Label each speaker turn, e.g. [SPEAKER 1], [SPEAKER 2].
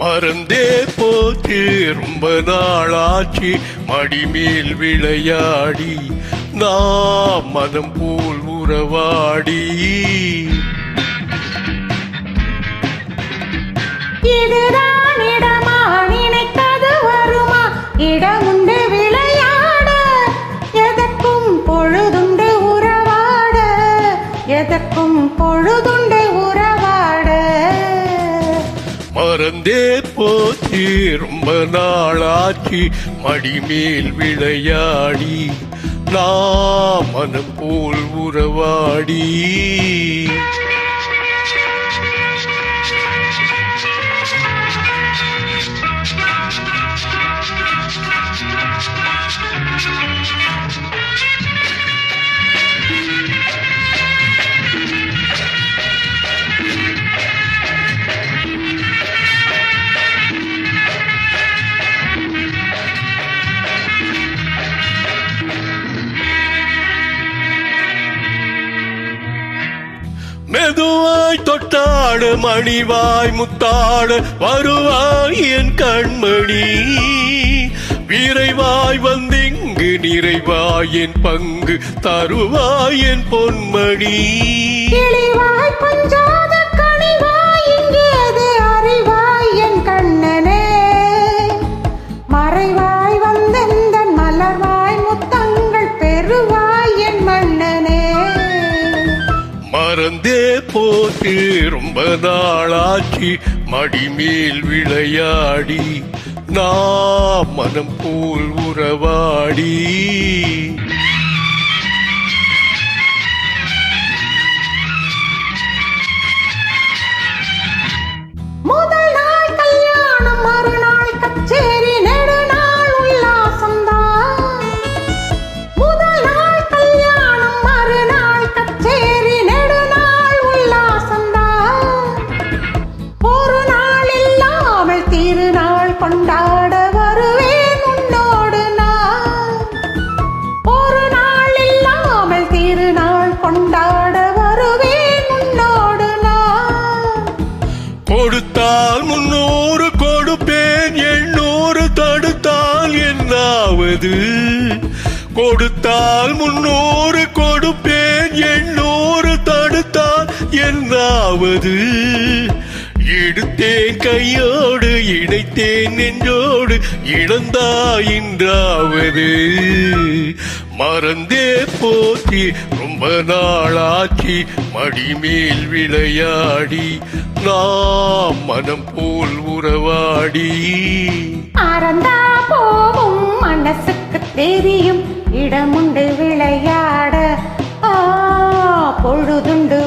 [SPEAKER 1] மறந்தே போச்சு ரொம்ப நாளாச்சு மடிமேல் விளையாடி நாம் மதம் போல் உறவாடி.
[SPEAKER 2] இதுதான் இடமா நினைத்தது வருமா இடமுண்டு விளையாட எதற்கும் பொழுதுண்டு உறவாட எதற்கும் பொழுதுண்டு உறவாட.
[SPEAKER 1] மறந்தே போச்சு ரொம்ப நாளாச்சு மடிமேல் விளையாடி நாம் மனம் போல் உறவாடி. மெதுவாய் தொட்டாடு மணிவாய் முத்தாடு வருவாய் என் கண்மணி. விரைவாய் வந்திங்கு நிறைவாய் என் பங்கு தருவாய் என் பொன்மணி.
[SPEAKER 2] கிளிவாய் பஞ்சாத கனிவாய் இங்கேது அறிவாய் என் கண்ணனே. மறைவாய் வந்தெந்தன் மலர்வாய் முத்தங்கள் பெறுவாய் என் மன்னனே.
[SPEAKER 1] மறந்தே போட்டு ரொம்ப நாளாச்சு மடிமேல் விளையாடி நாம் மனம் போல் உறவாடி.
[SPEAKER 2] முதல் நாள் கல்யாணம் மறுநாள் கச்சேரி நெடுநாள் உல்லாசம்தான். முதல் நாள் கல்யாணம் மறுநாள் கச்சேரி நெடுநாள் உல்லாசம்தான். ஒரு நாள் இல்லாமல் திருநாள் கொண்டாட வருவேன் உன்னோடு நான். ஒரு நாள் இல்லாமல் திருநாள் கொண்டாட வருவேன் உன்னோடு நான்.
[SPEAKER 1] கொடுத்தால் 300 கொடுப்பேன் 800 தடுத்தால் என்னாவது. கொடுத்தால் 300 கொடுப்பேன் 800 தடுத்தால் என்னாவது. எடுத்தேன் கையோடு இணைத்தேன் நெஞ்சோடு இழந்தாயின்றாவது. மறந்தே போச்சு ரொம்ப நாளாச்சு மடிமேல் விளையாடி நாம் மனம் போல் உறவாடி.
[SPEAKER 2] அறந்தா போவும் மனசுக்கு தெரியும் இடமுண்டு விளையாட பொழுதுண்டு